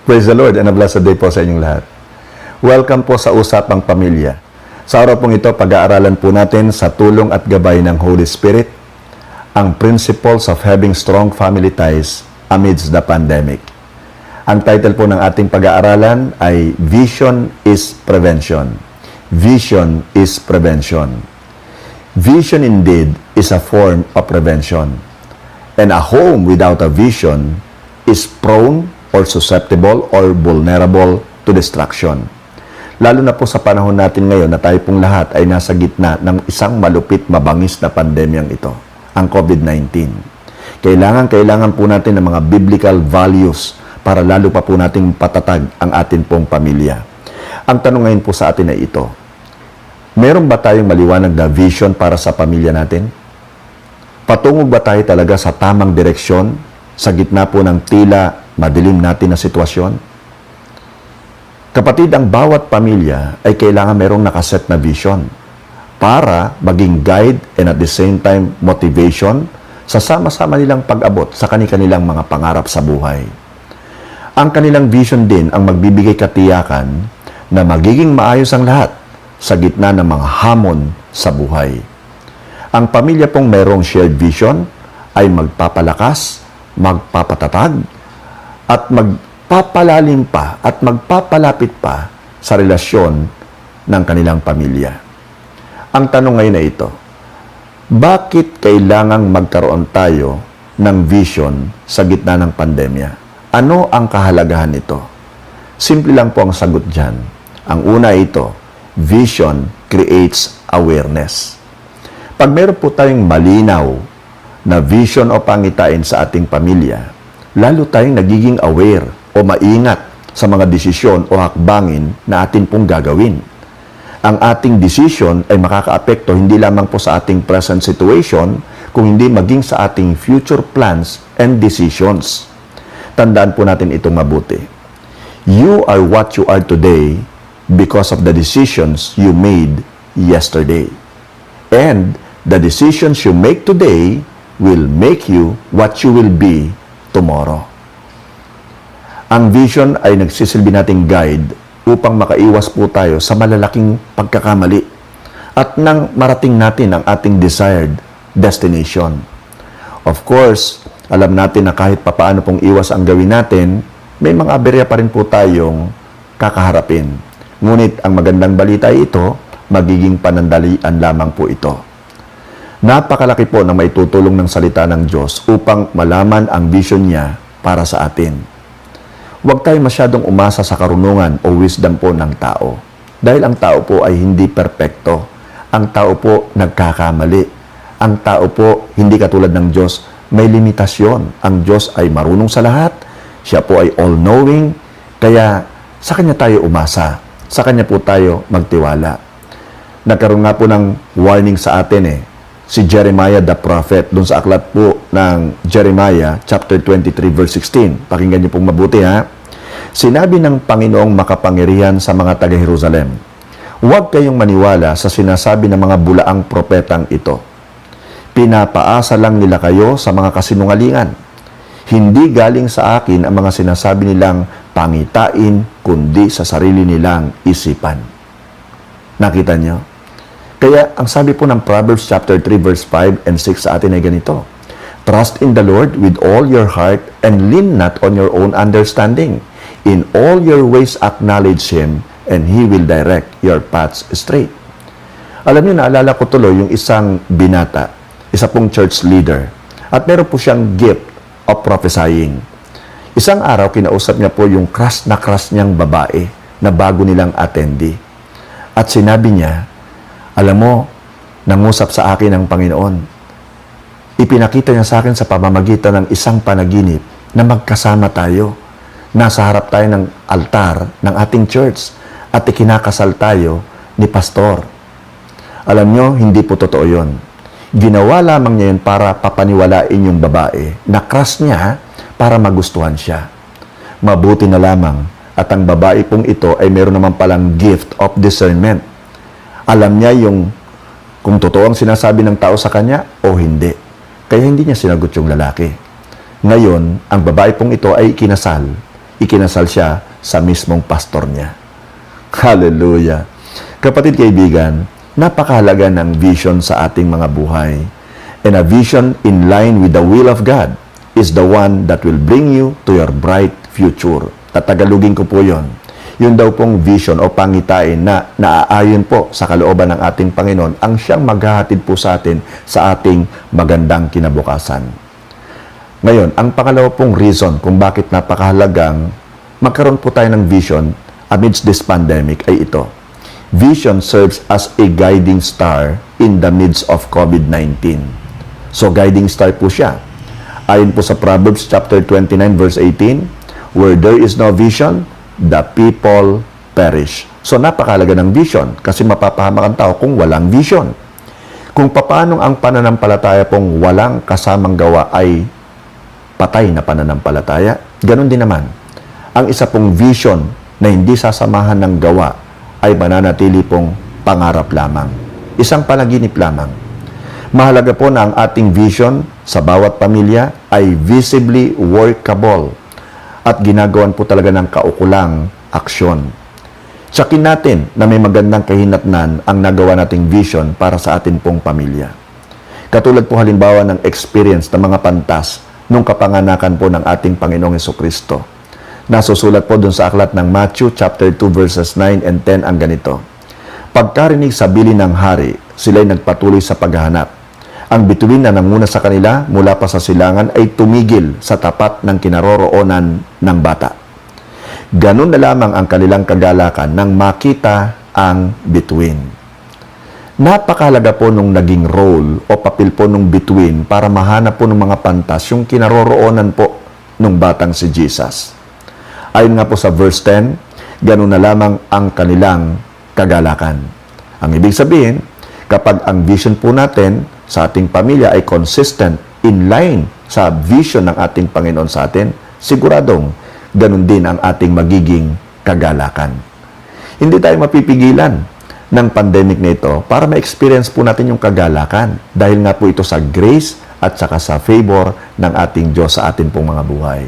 Praise the Lord and a blessed day po sa inyong lahat. Welcome po sa Usapang Pamilya. Sa araw pong ito, pag-aaralan po natin sa tulong at gabay ng Holy Spirit ang principles of having strong family ties amidst the pandemic. Ang title po ng ating pag-aaralan ay Vision is Prevention. Vision is Prevention. Vision indeed is a form of prevention. And a home without a vision is prone or susceptible or vulnerable to destruction. Lalo na po sa panahon natin ngayon na tayo pong lahat ay nasa gitna ng isang malupit mabangis na pandemyang ito, ang COVID-19. Kailangan po natin ng mga biblical values para lalo pa po nating patatag ang atin pong pamilya. Ang tanong ngayon po sa atin ay ito, meron ba tayong maliwanag na vision para sa pamilya natin? Patungo ba tayo talaga sa tamang direksyon sa gitna po ng tila madilim natin na sitwasyon? Kapatid, ang bawat pamilya ay kailangan merong nakaset na vision para maging guide and at the same time motivation sa sama-sama nilang pag-abot sa kanilang mga pangarap sa buhay. Ang kanilang vision din ang magbibigay katiyakan na magiging maayos ang lahat sa gitna ng mga hamon sa buhay. Ang pamilya pong merong shared vision ay magpapalakas, magpapatatag, at magpapalalim pa at magpapalapit pa sa relasyon ng kanilang pamilya. Ang tanong ngayon ay ito, bakit kailangang magkaroon tayo ng vision sa gitna ng pandemya? Ano ang kahalagahan nito? Simple lang po ang sagot dyan. Ang una ay ito, vision creates awareness. Pag meron po tayong malinaw na vision o pangitain sa ating pamilya, lalo tayong nagiging aware o maingat sa mga desisyon o hakbangin na atin pong gagawin. Ang ating decision ay makakaapekto hindi lamang po sa ating present situation, kung hindi maging sa ating future plans and decisions. Tandaan po natin itong mabuti. You are what you are today because of the decisions you made yesterday. And the decisions you make today will make you what you will be tomorrow. Ang vision ay nagsisilbi nating guide upang makaiwas po tayo sa malalaking pagkakamali at nang marating natin ang ating desired destination. Of course, alam natin na kahit papaano pong iwas ang gawin natin, may mga aberya pa rin po tayong kakaharapin. Ngunit ang magandang balita ay ito, magiging panandalian lamang po ito. Napakalaki po na maitutulong ng salita ng Diyos upang malaman ang vision niya para sa atin. Huwag tayo masyadong umasa sa karunungan o wisdom po ng tao. Dahil ang tao po ay hindi perpekto. Ang tao po nagkakamali. Ang tao po hindi katulad ng Diyos, may limitasyon. Ang Diyos ay marunong sa lahat. Siya po ay all-knowing. Kaya sa Kanya tayo umasa. Sa Kanya po tayo magtiwala. Nagkaroon nga po ng warning sa atin si Jeremiah the prophet, dun sa aklat po ng Jeremiah chapter 23 verse 16. Pakinggan niyo pong mabuti ha. Sinabi ng Panginoong makapangyarihan sa mga taga-Jerusalem, huwag kayong maniwala sa sinasabi ng mga bulaang propetang ito. Pinapaasa lang nila kayo sa mga kasinungalingan. Hindi galing sa akin ang mga sinasabi nilang pangitain, kundi sa sarili nilang isipan. Nakita niyo? Kaya ang sabi po ng Proverbs chapter 3 verse 5 and 6 sa atin ay ganito, trust in the Lord with all your heart and lean not on your own understanding. In all your ways acknowledge Him and He will direct your paths straight. Alam niyo, naalala ko tuloy yung isang binata, isa pong church leader, at meron po siyang gift of prophesying. Isang araw, kinausap niya po yung crush niyang babae na bago nilang attendee. At sinabi niya, alam mo, nangusap sa akin ang Panginoon. Ipinakita niya sa akin sa pamamagitan ng isang panaginip na magkasama tayo. Nasa harap tayo ng altar ng ating church at ikinakasal tayo ni pastor. Alam niyo, hindi po totoo yun. Ginawa lamang niya yun para papaniwalain yung babae na crush niya para magustuhan siya. Mabuti na lamang at ang babae pong ito ay meron naman palang gift of discernment. Alam niya yung kung totoo ang sinasabi ng tao sa kanya o hindi. Kaya hindi niya sinagot yung lalaki. Ngayon, ang babae pong ito ay kinasal. ikinasal siya sa mismong pastor niya. Hallelujah! Kapatid kaibigan, napakahalaga ng vision sa ating mga buhay. And a vision in line with the will of God is the one that will bring you to your bright future. Tatagalugin ko po yon. Yun daw pong vision o pangitain na naaayon po sa kalooban ng ating Panginoon ang siyang maghahatid po sa atin sa ating magandang kinabukasan. Ngayon, ang pangalawa pong reason kung bakit napakahalagang magkaroon po tayo ng vision amidst this pandemic ay ito. Vision serves as a guiding star in the midst of COVID-19. So, guiding star po siya. Ayon po sa Proverbs chapter 29 verse 18, where there is no vision, the people perish. So, napakahalaga ng vision kasi mapapahamak ang tao kung walang vision. Kung paano ang pananampalataya pong walang kasamang gawa ay patay na pananampalataya, ganun din naman. Ang isa pong vision na hindi sasamahan ng gawa ay mananatili pong pangarap lamang. Isang panaginip lamang. Mahalaga po na ang ating vision sa bawat pamilya ay visibly workable at ginagawan po talaga ng kaukulang aksyon. Tsakin natin na may magandang kahinatnan ang nagawa nating vision para sa atin pong pamilya. Katulad po halimbawa ng experience ng mga pantas nung kapanganakan po ng ating Panginoong Hesukristo. Nasusulat po dun sa aklat ng Matthew chapter 2 verses 9 and 10 ang ganito. Pagkarinig sa bilin ng hari, sila'y nagpatuloy sa paghahanap. Ang bituin na nanguna sa kanila mula pa sa silangan ay tumigil sa tapat ng kinaroroonan ng bata. Ganun na lamang ang kanilang kagalakan nang makita ang bituin. Napakahalaga po nung naging role o papel po nung bituin para mahanap po ng mga pantas yung kinaroroonan po nung batang si Jesus. Ayon nga po sa verse 10, ganun na lamang ang kanilang kagalakan. Ang ibig sabihin, kapag ang vision po natin sa ating pamilya ay consistent, in line sa vision ng ating Panginoon sa atin, siguradong ganun din ang ating magiging kagalakan. Hindi tayo mapipigilan ng pandemic na ito para ma-experience po natin yung kagalakan dahil nga po ito sa grace at saka sa favor ng ating Diyos sa atin pong mga buhay.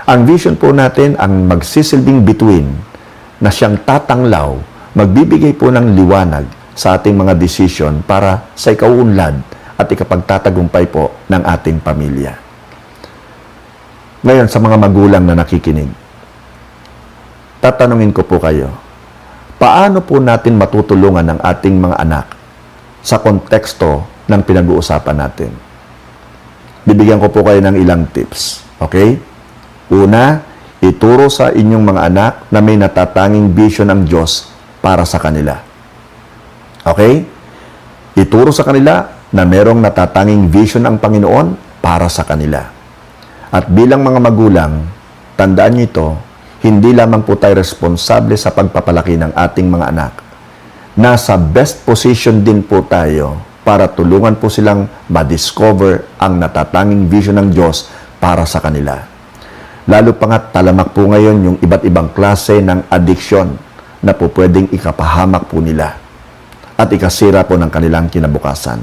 Ang vision po natin ang magsisilbing bituin na siyang tatanglaw, magbibigay po ng liwanag sa ating mga desisyon para sa ikauunlad at ikapagtatagumpay po ng ating pamilya. Ngayon, sa mga magulang na nakikinig, tatanungin ko po kayo, paano po natin matutulungan ang ating mga anak sa konteksto ng pinag-uusapan natin? Bibigyan ko po kayo ng ilang tips. Okay? Una, ituro sa inyong mga anak na may natatanging vision ng Diyos para sa kanila. Okay? Ituro sa kanila na merong natatanging vision ng Panginoon para sa kanila. At bilang mga magulang, tandaan niyo ito, hindi lamang po tayo responsable sa pagpapalaki ng ating mga anak. Nasa best position din po tayo para tulungan po silang ma-discover ang natatanging vision ng Diyos para sa kanila. Lalo pa nga talamak po ngayon yung iba't ibang klase ng addiction na po pwedeng ikapahamak po nila at ikasira po ng kanilang kinabukasan.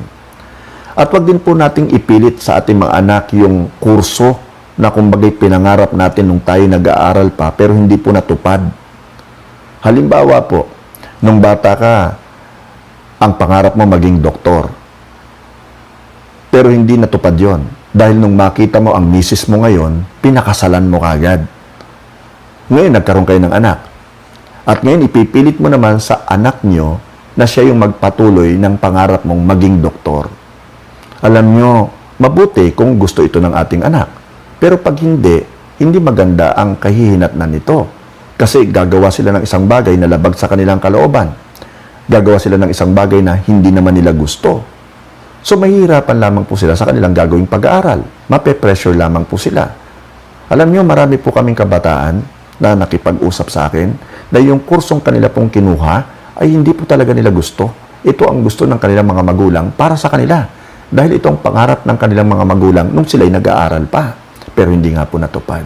At wag din po nating ipilit sa ating mga anak yung kurso na kumbagay pinangarap natin nung tayo nag-aaral pa pero hindi po natupad. Halimbawa po, nung bata ka, ang pangarap mo maging doktor. Pero hindi natupad yon. Dahil nung makita mo ang misis mo ngayon, pinakasalan mo kagad. Ngayon, nagkaroon kayo ng anak. At ngayon, ipipilit mo naman sa anak nyo na siya yung magpatuloy ng pangarap mong maging doktor. Alam nyo, mabuti kung gusto ito ng ating anak. Pero pag hindi maganda ang kahihinatnan nito. Kasi gagawa sila ng isang bagay na labag sa kanilang kalooban. Gagawa sila ng isang bagay na hindi naman nila gusto. So, mahihirapan lamang po sila sa kanilang gagawing pag-aaral. Mape-pressure lamang po sila. Alam nyo, marami po kaming kabataan na nakipag-usap sa akin na yung kursong kanila pong kinuha ay hindi po talaga nila gusto. Ito ang gusto ng kanilang mga magulang para sa kanila. Dahil itong pangarap ng kanilang mga magulang nung sila'y nag-aaral pa. Pero hindi nga po natupad.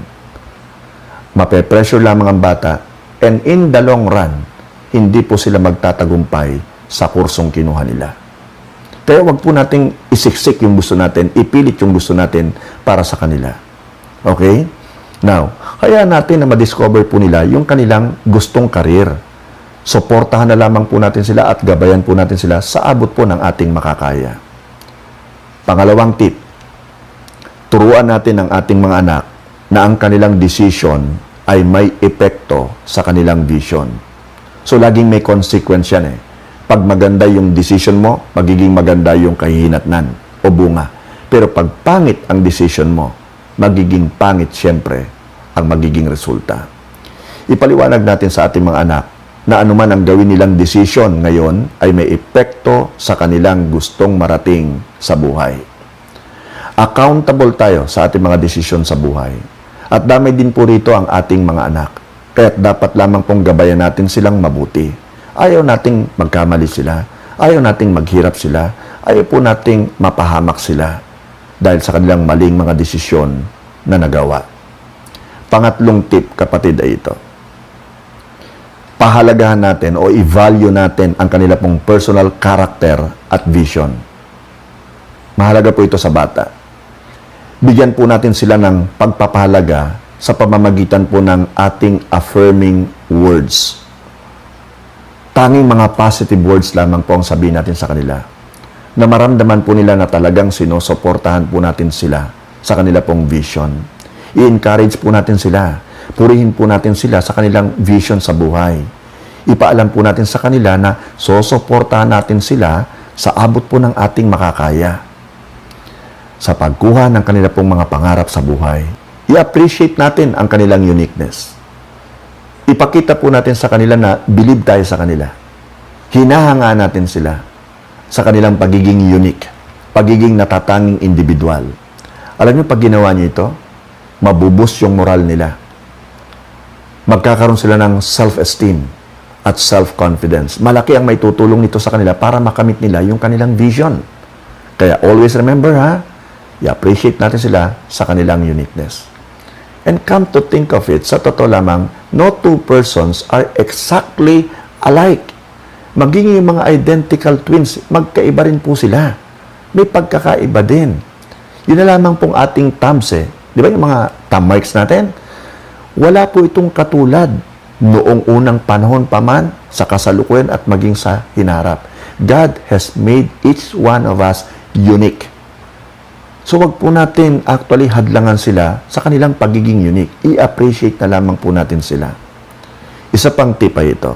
Mape-pressure lamang ang bata and in the long run, hindi po sila magtatagumpay sa kursong kinuha nila. Kaya wag po nating isiksik yung gusto natin, ipilit yung gusto natin para sa kanila. Okay? Now, Hayaan natin na ma-discover po nila yung kanilang gustong karir. Suportahan na lamang po natin sila at gabayan po natin sila sa abot po ng ating makakaya. Pangalawang tip, turuan natin ang ating mga anak na ang kanilang decision ay may epekto sa kanilang vision. So, laging may consequence yan eh. Pag maganda yung decision mo, magiging maganda yung kahihinatnan o bunga. Pero pag pangit ang decision mo, magiging pangit siyempre ang magiging resulta. Ipaliwanag natin sa ating mga anak na anuman ang gawin nilang decision ngayon ay may epekto sa kanilang gustong marating sa buhay. Accountable tayo sa ating mga desisyon sa buhay. At damay din po rito ang ating mga anak. Kaya't dapat lamang pong gabayan natin silang mabuti. Ayaw nating magkamali sila. Ayaw nating maghirap sila. Ayaw po nating mapahamak sila dahil sa kanilang maling mga desisyon na nagawa. Pangatlong tip, kapatid, ay ito. Pahalagahan natin o i-value natin ang kanila pong personal character at vision. Mahalaga po ito sa bata. Bigyan po natin sila ng pagpapahalaga sa pamamagitan po ng ating affirming words. Tanging mga positive words lamang po ang sabihin natin sa kanila. Na maramdaman po nila na talagang sinusuportahan po natin sila sa kanila pong vision. I-encourage po natin sila. Purihin po natin sila sa kanilang vision sa buhay. Ipaalam po natin sa kanila na susuportahan natin sila sa abot po ng ating makakaya. Sa pagkuha ng kanila pong mga pangarap sa buhay. I-appreciate natin ang kanilang uniqueness. Ipakita po natin sa kanila na believe tayo sa kanila. Hinahanga natin sila sa kanilang pagiging unique, pagiging natatanging individual. Alam niyo, pag ginawa niyo ito, mabubus yung moral nila. Magkakaroon sila ng self-esteem at self-confidence. Malaki ang may tutulong nito sa kanila para makamit nila yung kanilang vision. Kaya always remember i-appreciate natin sila sa kanilang uniqueness. And come to think of it, sa totoo lamang, no two persons are exactly alike. Maging yung mga identical twins, magkaiba rin po sila. May pagkakaiba din. Yun na lamang pong ating thumbs Di ba yung mga thumb marks natin? Wala po itong katulad noong unang panahon pa man, sa kasalukuyan at maging sa hinarap. God has made each one of us unique. So wag po natin actually hadlangan sila sa kanilang pagiging unique. I-appreciate na lamang po natin sila. Isa pang tip ay ito.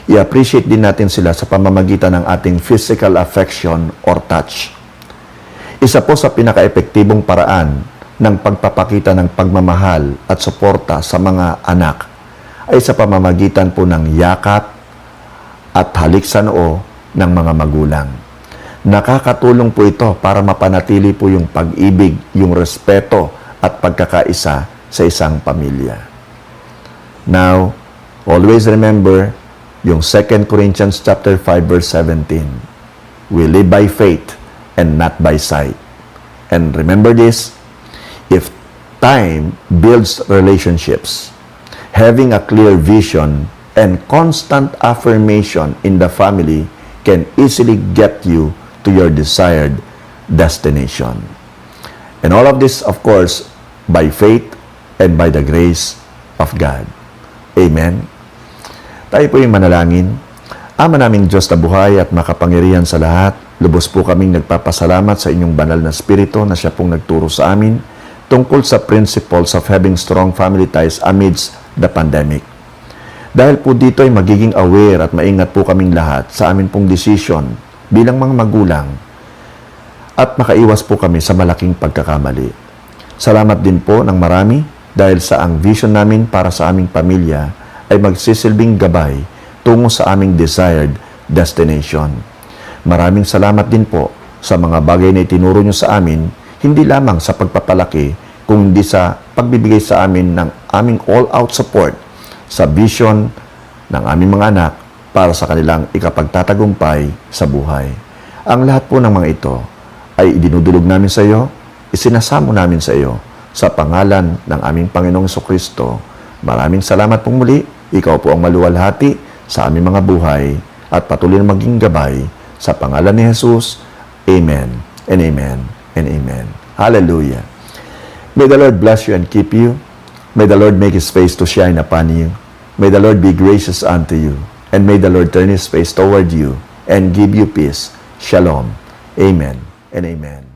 I-appreciate din natin sila sa pamamagitan ng ating physical affection or touch. Isa po sa pinaka-epektibong paraan ng pagpapakita ng pagmamahal at suporta sa mga anak ay sa pamamagitan po ng yakap at halik sa noo ng mga magulang. Nakakatulong po ito para mapanatili po yung pag-ibig, yung respeto at pagkakaisa sa isang pamilya. Now, always remember yung 2 Corinthians chapter 5 verse 17. We live by faith and not by sight. And remember this, if time builds relationships, having a clear vision and constant affirmation in the family can easily get you to your desired destination. And all of this, of course, by faith and by the grace of God. Amen. Tayo po yung manalangin. Ama naming Diyos na buhay at makapangyarihan sa lahat, lubos po kaming nagpapasalamat sa inyong banal na spirito na siya pong nagturo sa amin tungkol sa principles of having strong family ties amidst the pandemic. Dahil po dito ay magiging aware at maingat po kaming lahat sa amin pong decision bilang mga magulang at makaiwas po kami sa malaking pagkakamali. Salamat din po ng marami dahil sa ang vision namin para sa aming pamilya ay magsisilbing gabay tungo sa aming desired destination. Maraming salamat din po sa mga bagay na itinuro nyo sa amin, hindi lamang sa pagpapalaki, kundi sa pagbibigay sa amin ng aming all-out support sa vision ng aming mga anak para sa kanilang ikapagtatagumpay sa buhay. Ang lahat po ng mga ito ay idinudulog namin sa iyo, isinasamo namin sa iyo sa pangalan ng aming Panginoong Jesucristo. Maraming salamat pong muli. Ikaw po ang maluwalhati sa aming mga buhay at patuloy na maging gabay sa pangalan ni Jesus. Amen and amen and amen. Hallelujah. May the Lord bless you and keep you. May the Lord make His face to shine upon you. May the Lord be gracious unto you. And may the Lord turn His face toward you and give you peace. Shalom. Amen and amen.